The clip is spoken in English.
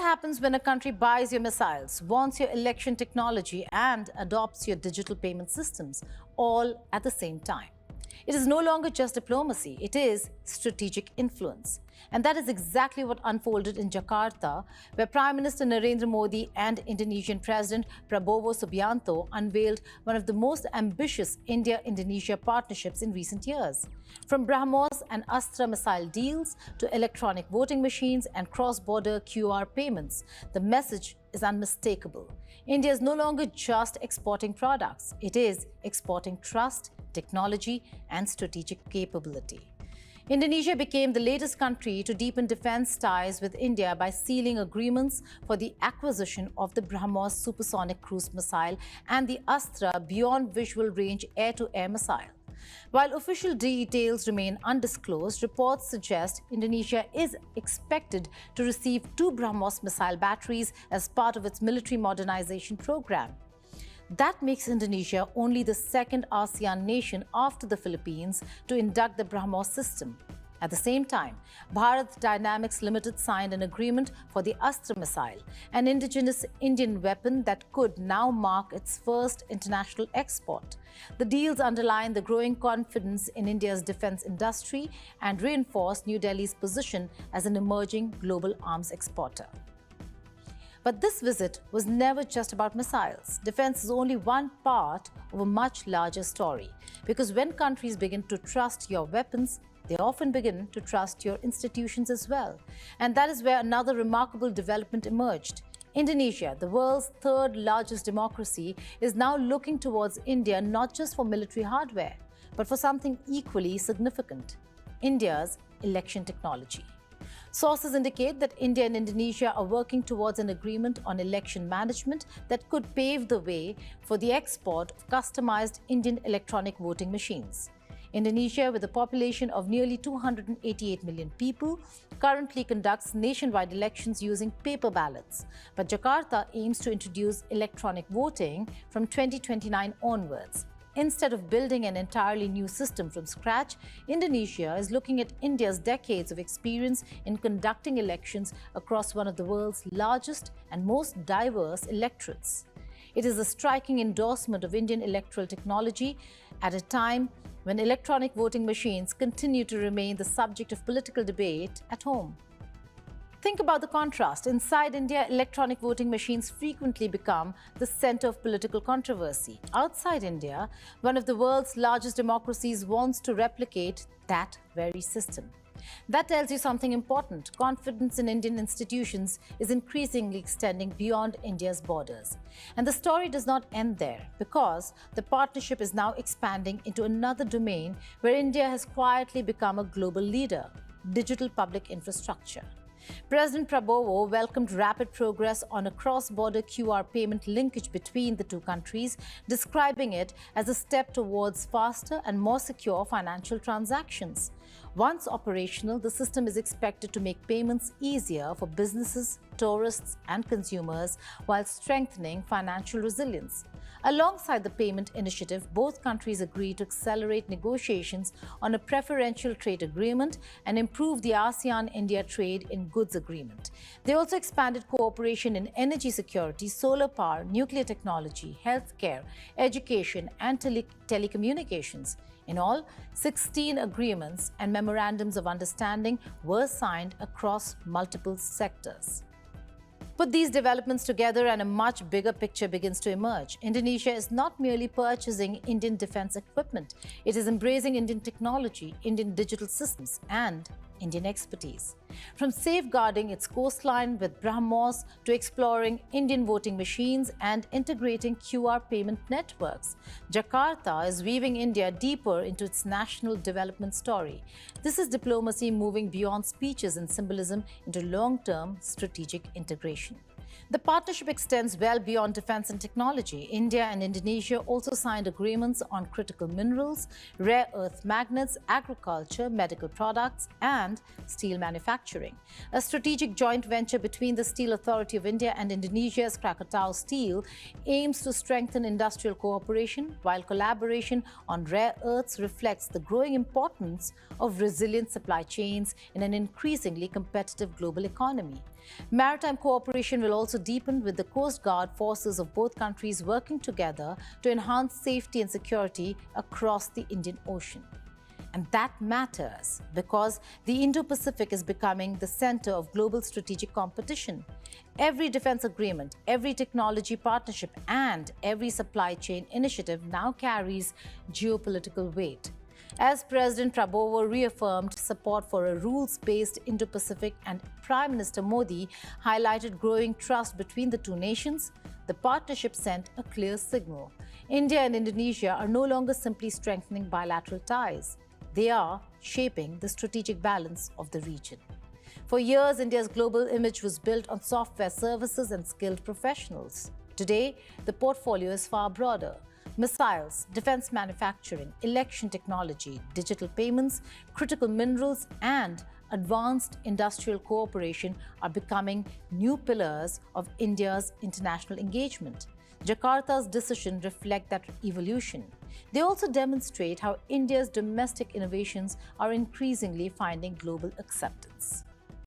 happens when a country buys your missiles, wants your election technology, and adopts your digital payment systems all at the same time? It is no longer just diplomacy, it is strategic influence. And that is exactly what unfolded in Jakarta, where Prime Minister Narendra Modi and Indonesian President Prabowo Subianto unveiled one of the most ambitious India-Indonesia partnerships in recent years. From BrahMos and Astra missile deals to electronic voting machines and cross-border QR payments, the message is unmistakable. India is no longer just exporting products, it is exporting trust, technology, and strategic capability. Indonesia became the latest country to deepen defense ties with India by sealing agreements for the acquisition of the BrahMos supersonic cruise missile and the Astra beyond visual range air-to-air missile. While official details remain undisclosed, reports suggest Indonesia is expected to receive 2 BrahMos missile batteries as part of its military modernization program. That makes Indonesia only the second ASEAN nation after the Philippines to induct the BrahMos system. At the same time, Bharat Dynamics Limited signed an agreement for the Astra missile, an indigenous Indian weapon that could now mark its first international export. The deals underline the growing confidence in India's defense industry and reinforce New Delhi's position as an emerging global arms exporter. But this visit was never just about missiles. Defense is only one part of a much larger story. Because when countries begin to trust your weapons, they often begin to trust your institutions as well. And that is where another remarkable development emerged. Indonesia, the world's third largest democracy, is now looking towards India not just for military hardware, but for something equally significant: India's election technology. Sources indicate that India and Indonesia are working towards an agreement on election management that could pave the way for the export of customized Indian electronic voting machines. Indonesia, with a population of nearly 288 million people, currently conducts nationwide elections using paper ballots. But Jakarta aims to introduce electronic voting from 2029 onwards. Instead of building an entirely new system from scratch, Indonesia is looking at India's decades of experience in conducting elections across one of the world's largest and most diverse electorates. It is a striking endorsement of Indian electoral technology at a time when electronic voting machines continue to remain the subject of political debate at home. Think about the contrast. Inside India, electronic voting machines frequently become the center of political controversy. Outside India, one of the world's largest democracies wants to replicate that very system. That tells you something important. Confidence in Indian institutions is increasingly extending beyond India's borders. And the story does not end there, because the partnership is now expanding into another domain where India has quietly become a global leader: digital public infrastructure. President Prabowo welcomed rapid progress on a cross-border QR payment linkage between the two countries, describing it as a step towards faster and more secure financial transactions. Once operational, the system is expected to make payments easier for businesses, tourists, and consumers while strengthening financial resilience. Alongside the payment initiative, both countries agreed to accelerate negotiations on a preferential trade agreement and improve the ASEAN-India trade in goods agreement. They also expanded cooperation in energy security, solar power, nuclear technology, healthcare, education, and telecommunications. In all, 16 agreements and memorandums of understanding were signed across multiple sectors. Put these developments together and a much bigger picture begins to emerge. Indonesia is not merely purchasing Indian defense equipment, it is embracing Indian technology, Indian digital systems, and Indian expertise. From safeguarding its coastline with BrahMos to exploring Indian voting machines and integrating QR payment networks, Jakarta is weaving India deeper into its national development story. This is diplomacy moving beyond speeches and symbolism into long-term strategic integration. The partnership extends well beyond defense and technology. India and Indonesia also signed agreements on critical minerals, rare earth magnets, agriculture, medical products, and steel manufacturing. A strategic joint venture between the Steel Authority of India and Indonesia's Krakatau Steel aims to strengthen industrial cooperation, while collaboration on rare earths reflects the growing importance of resilient supply chains in an increasingly competitive global economy. Maritime cooperation will also deepen, with the Coast Guard forces of both countries working together to enhance safety and security across the Indian Ocean. And that matters because the Indo-Pacific is becoming the center of global strategic competition. Every defense agreement, every technology partnership, and every supply chain initiative now carries geopolitical weight. As President Prabowo reaffirmed support for a rules-based Indo-Pacific and Prime Minister Modi highlighted growing trust between the two nations, the partnership sent a clear signal. India and Indonesia are no longer simply strengthening bilateral ties. They are shaping the strategic balance of the region. For years, India's global image was built on software services and skilled professionals. Today, the portfolio is far broader. Missiles, defense manufacturing, election technology, digital payments, critical minerals, and advanced industrial cooperation are becoming new pillars of India's international engagement. Jakarta's decisions reflect that evolution. They also demonstrate how India's domestic innovations are increasingly finding global acceptance.